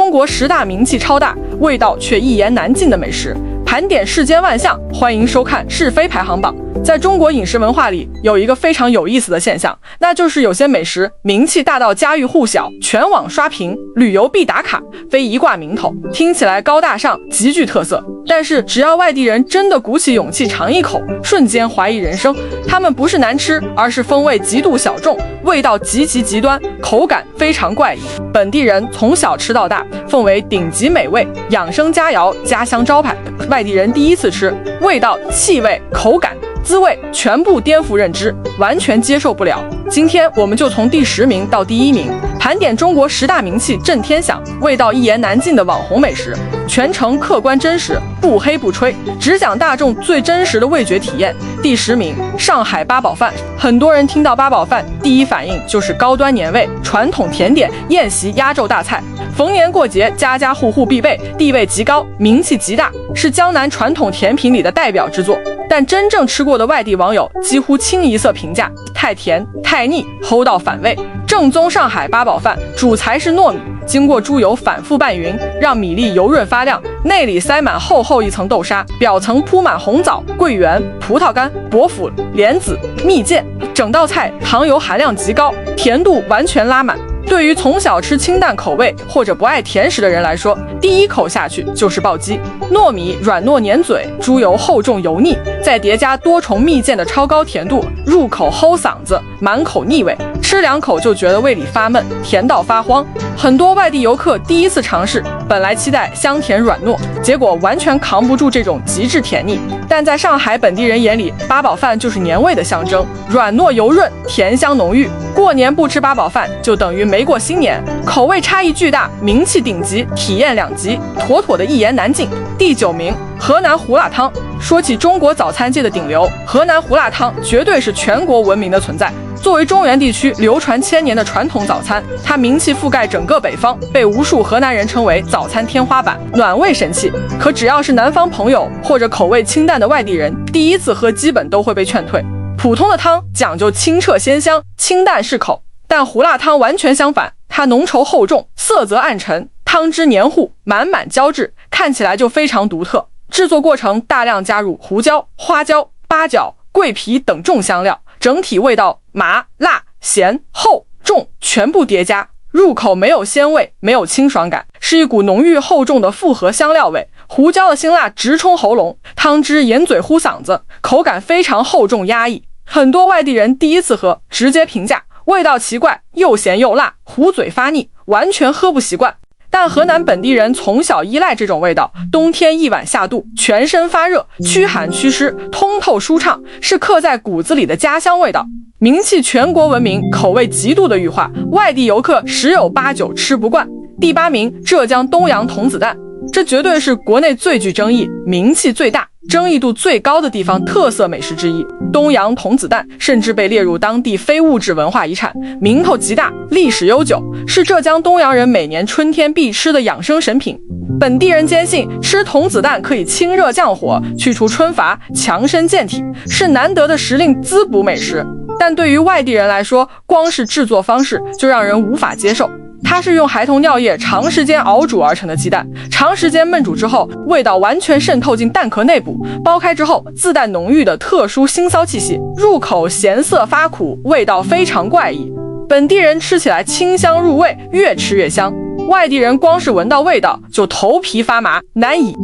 中国10大名气超大、味道却一言难尽的美食，盘点世间万象。欢迎收看是非排行榜。在中国饮食文化里，有一个非常有意思的现象，那就是有些美食名气大到家喻户晓，全网刷屏，旅游必打卡，非一挂名头，听起来高大上，极具特色。但是只要外地人真的鼓起勇气尝一口，瞬间怀疑人生。它们不是难吃，而是风味极度小众，味道极其极端，口感非常怪异。本地人从小吃到大，奉为顶级美味、养生佳肴、家乡招牌。外地人第一次吃，味道、气味、口感、滋味全部颠覆认知，完全接受不了。今天我们就从第10名到第1名，盘点中国10大名气震天响、味道一言难尽的网红美食，全程客观真实，不黑不吹，只讲大众最真实的味觉体验。第10名，上海八宝饭。很多人听到八宝饭，第一反应就是高端年味、传统甜点、宴席压轴大菜，逢年过节家家户户必备，地位极高，名气极大，是江南传统甜品里的代表之作。但真正吃过的外地网友几乎清一色评价：太甜、太腻，齁到反胃。正宗上海八宝饭主材是糯米，经过猪油反复拌匀，让米粒油润发亮，内里塞满厚厚一层豆沙，表层铺满红枣、桂圆、葡萄干、薄腐、莲子、蜜饯。整道菜糖油含量极高，甜度完全拉满。对于从小吃清淡口味或者不爱甜食的人来说，第一口下去就是暴击。糯米软糯粘嘴，猪油厚重油腻，再叠加多重蜜饯的超高甜度，入口齁嗓子，满口腻味，吃2口就觉得胃里发闷，甜到发慌。很多外地游客第一次尝试，本来期待香甜软糯，结果完全扛不住这种极致甜腻。但在上海本地人眼里，八宝饭就是年味的象征，软糯油润，甜香浓郁。过年不吃八宝饭就等于没过新年，口味差异巨大，名气顶级，体验2级，妥妥的一言难尽。第9名，河南胡辣汤。说起中国早餐界的顶流，河南胡辣汤绝对是全国闻名的存在。作为中原地区流传1000年的传统早餐，它名气覆盖整个北方，被无数河南人称为早餐天花板、暖胃神器。可只要是南方朋友或者口味清淡的外地人，第一次喝基本都会被劝退。普通的汤讲究清澈鲜香，清淡适口，但胡辣汤完全相反，它浓稠厚重，色泽暗沉，汤汁黏糊，满满胶质，看起来就非常独特。制作过程大量加入胡椒、花椒、八角、桂皮等重香料，整体味道麻、辣、咸、厚、重全部叠加，入口没有鲜味，没有清爽感，是一股浓郁厚重的复合香料味。胡椒的辛辣直冲喉咙，汤汁盐嘴呼嗓子，口感非常厚重压抑。很多外地人第一次喝，直接评价味道奇怪，又咸又辣，糊嘴发腻，完全喝不习惯。但河南本地人从小依赖这种味道，冬天一碗下肚，全身发热，驱寒祛湿，通透舒畅，是刻在骨子里的家乡味道。名气全国闻名，口味极度的玉化，外地游客10有8九吃不惯。第8名，浙江东阳童子蛋。这绝对是国内最具争议、名气最大、争议度最高的地方特色美食之一。东阳童子蛋甚至被列入当地非物质文化遗产，名头极大，历史悠久，是浙江东阳人每年春天必吃的养生神品。本地人坚信吃童子蛋可以清热降火，去除春乏，强身健体，是难得的时令滋补美食。但对于外地人来说，光是制作方式就让人无法接受。它是用孩童尿液长时间熬煮而成的鸡蛋，长时间焖煮之后，味道完全渗透进蛋壳内部，剥开之后自带浓郁的特殊腥臊气息，入口咸涩发苦，味道非常怪异。本地人吃起来清香入味，越吃越香，外地人光是闻到味道就头皮发麻，难以。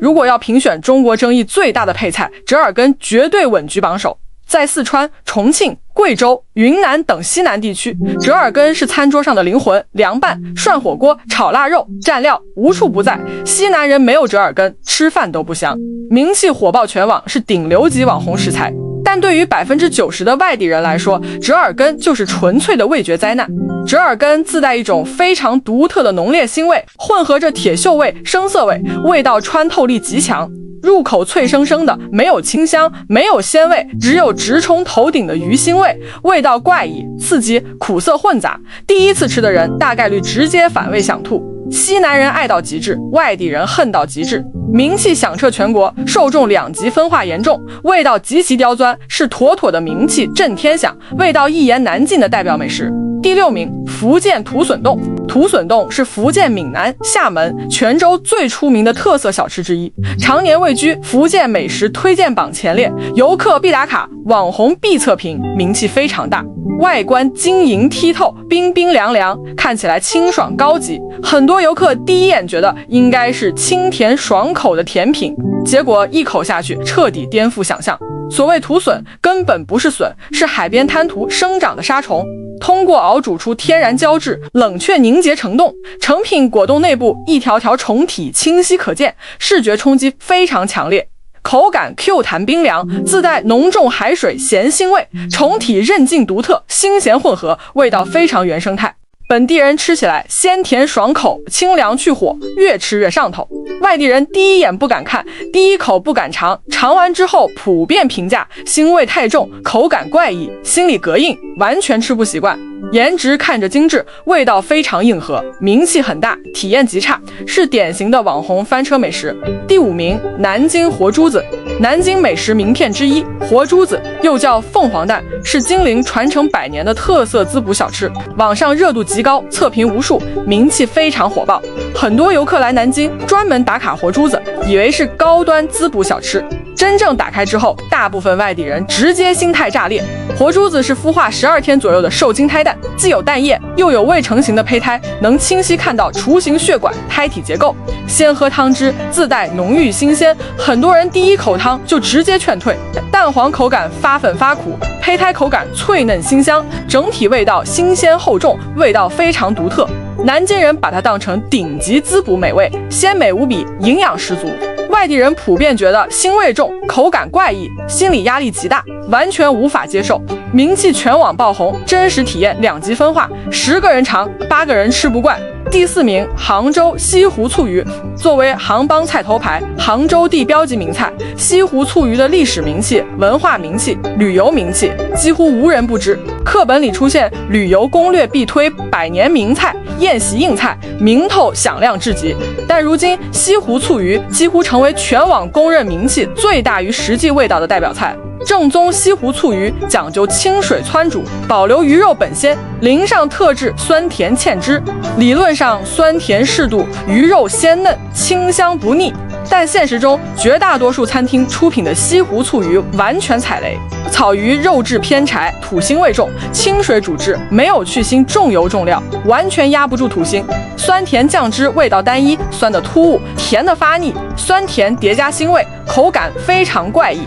如果要评选中国争议最大的配菜，折耳根绝对稳居榜首。在四川、重庆、贵州、云南等西南地区，折耳根是餐桌上的灵魂，凉拌、涮火锅、炒腊肉、蘸料无处不在。西南人没有折耳根，吃饭都不香。名气火爆全网，是顶流级网红食材。但对于90%的外地人来说，折耳根就是纯粹的味觉灾难。折耳根自带一种非常独特的浓烈腥味，混合着铁锈味、生涩味，味道穿透力极强。入口脆生生的，没有清香，没有鲜味，只有直冲头顶的鱼腥味，味道怪异、刺激、苦涩混杂。第一次吃的人大概率直接反胃想吐。西南人爱到极致，外地人恨到极致，名气响彻全国，受众两极分化严重，味道极其刁钻，是妥妥的名气震天响，味道一言难尽的代表美食。第6名，福建土笋冻。土笋冻是福建闽南、厦门、泉州最出名的特色小吃之一，常年位居福建美食推荐榜前列，游客必打卡，网红必测评，名气非常大。外观晶莹剔透，冰冰凉凉，看起来清爽高级，很多游客第一眼觉得应该是清甜爽口的甜品，结果一口下去彻底颠覆想象。所谓土笋根本不是笋，是海边滩涂生长的沙虫，通过熬煮出天然胶质，冷却凝结成冻，成品果冻内部一条条虫体清晰可见，视觉冲击非常强烈。口感 Q 弹冰凉，自带浓重海水咸腥味，虫体韧劲独特，腥咸混合，味道非常原生态。本地人吃起来鲜甜爽口，清凉去火，越吃越上头。外地人第一眼不敢看，第一口不敢尝，尝完之后普遍评价腥味太重，口感怪异，心里膈应，完全吃不习惯。颜值看着精致，味道非常硬核，名气很大，体验极差，是典型的网红翻车美食。第5名，南京活珠子。南京美食名片之一，活珠子又叫凤凰蛋，是金陵传承100年的特色滋补小吃，网上热度极高，测评无数，名气非常火爆。很多游客来南京专门打卡活珠子，以为是高端滋补小吃，真正打开之后，大部分外地人直接心态炸裂。活珠子是孵化12天左右的受精胎蛋，既有蛋液，又有未成型的胚胎，能清晰看到雏形血管、胎体结构。先喝汤汁，自带浓郁新鲜，很多人第一口汤就直接劝退。蛋黄口感发粉发苦，胚胎口感脆嫩馨香，整体味道新鲜厚重，味道非常独特。南京人把它当成顶级滋补美味，鲜美无比，营养十足。外地人普遍觉得腥味重，口感怪异，心理压力极大，完全无法接受。名气全网爆红，真实体验两极分化，10个人尝，8个人吃不惯。第4名，杭州西湖醋鱼。作为杭帮菜头牌，杭州地标级名菜，西湖醋鱼的历史名气、文化名气、旅游名气几乎无人不知。课本里出现旅游攻略必推100年名菜、宴席硬菜，名头响亮至极。但如今西湖醋鱼几乎成为全网公认名气最大于实际味道的代表菜。正宗西湖醋鱼讲究清水汆煮，保留鱼肉本鲜，淋上特制酸甜芡汁，理论上酸甜适度，鱼肉鲜嫩，清香不腻。但现实中，绝大多数餐厅出品的西湖醋鱼完全踩雷。草鱼肉质偏柴，土腥味重，清水煮制，没有去腥，重油重料，完全压不住土腥。酸甜酱汁味道单一，酸的突兀，甜的发腻，酸甜叠加腥味，口感非常怪异。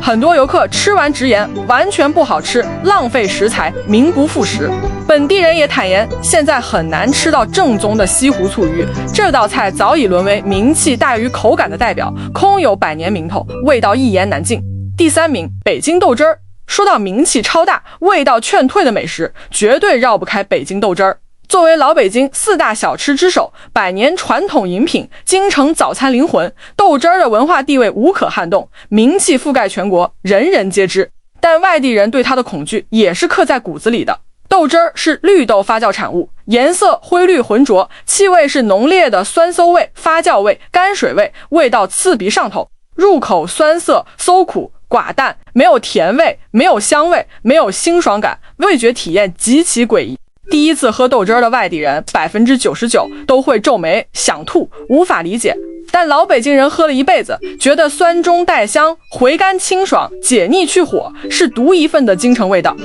很多游客吃完直言完全不好吃，浪费食材，名不副实。本地人也坦言，现在很难吃到正宗的西湖醋鱼，这道菜早已沦为名气大于口感的代表，空有100年名头，味道一言难尽。第3名，北京豆汁儿。说到名气超大、味道劝退的美食，绝对绕不开北京豆汁儿。作为老北京4大小吃之首，100年传统饮品，京城早餐灵魂，豆汁儿的文化地位无可撼动，名气覆盖全国，人人皆知。但外地人对它的恐惧也是刻在骨子里的。豆汁儿是绿豆发酵产物，颜色灰绿浑浊，气味是浓烈的酸馊味、发酵味、泔水味，味道刺鼻上头，入口酸涩、馊苦、寡淡，没有甜味，没有香味，没有清爽感，味觉体验极其诡异。第一次喝豆汁儿的外地人99%都会皱眉想吐，无法理解。但老北京人喝了一辈子，觉得酸中带香，回甘清爽，解腻去火，是独一份的京城味道。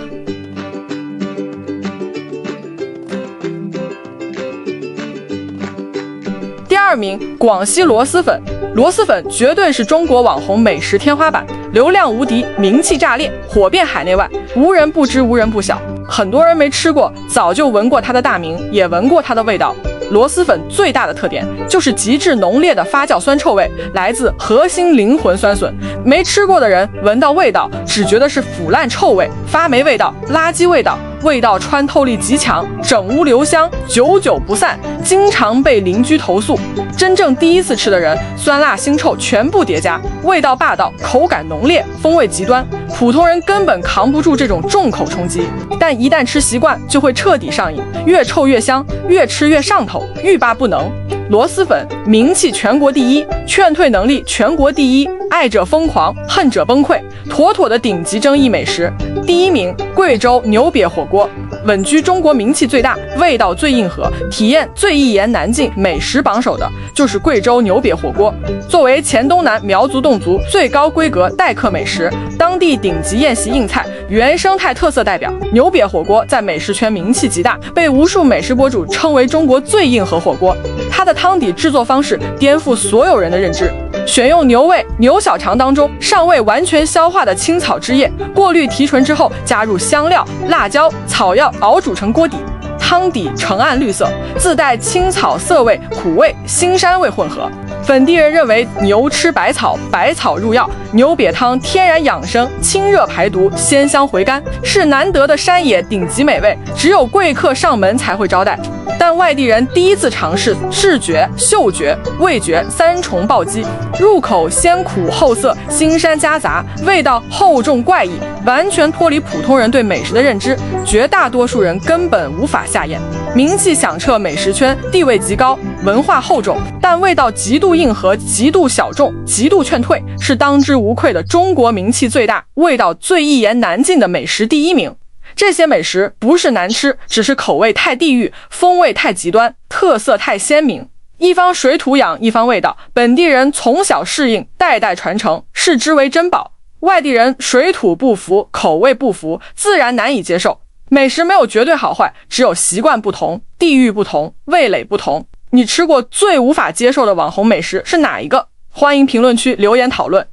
第2名，广西螺蛳粉。螺蛳粉绝对是中国网红美食天花板，流量无敌，名气炸裂，火遍海内外，无人不知，无人不晓。很多人没吃过，早就闻过它的大名，也闻过它的味道。螺蛳粉最大的特点就是极致浓烈的发酵酸臭味，来自核心灵魂酸笋。没吃过的人闻到味道，只觉得是腐烂臭味、发霉味道、垃圾味道，味道穿透力极强，整屋留香，久久不散，经常被邻居投诉。真正第一次吃的人，酸辣腥臭全部叠加，味道霸道，口感浓烈，风味极端，普通人根本扛不住这种重口冲击。但一旦吃习惯，就会彻底上瘾，越臭越香，越吃越上头，欲罢不能。螺蛳粉名气全国第一，劝退能力全国第一，爱者疯狂，恨者崩溃，妥妥的顶级争议美食。第一名，贵州牛瘪火锅，稳居中国名气最大、味道最硬核、体验最一言难尽美食榜首的就是贵州牛瘪火锅。作为黔东南苗族侗族最高规格待客美食，当地顶级宴席硬菜，原生态特色代表，牛瘪火锅在美食圈名气极大，被无数美食博主称为中国最硬核火锅。它的汤底制作方式颠覆所有人的认知，选用牛胃、牛小肠当中尚未完全消化的青草汁液，过滤提纯之后，加入香料、辣椒、草药熬煮成锅底，汤底呈暗绿色，自带青草涩味、苦味、腥膻味混合。本地人认为牛吃百草，百草入药，牛瘪汤天然养生，清热排毒，鲜香回甘，是难得的山野顶级美味，只有贵客上门才会招待。但外地人第一次尝试，视觉、嗅觉、味觉三重暴击，入口先苦后涩，腥膻夹杂，味道厚重怪异，完全脱离普通人对美食的认知，绝大多数人根本无法下咽。名气响彻美食圈，地位极高，文化厚重，但味道极度硬核，极度小众，极度劝退，是当之无愧的中国名气最大、味道最一言难尽的美食第一名。这些美食不是难吃，只是口味太地域，风味太极端，特色太鲜明。一方水土养一方味道，本地人从小适应，代代传承，视之为珍宝。外地人水土不服，口味不符，自然难以接受。美食没有绝对好坏，只有习惯不同，地域不同，味蕾不同。你吃过最无法接受的网红美食是哪一个？欢迎评论区留言讨论。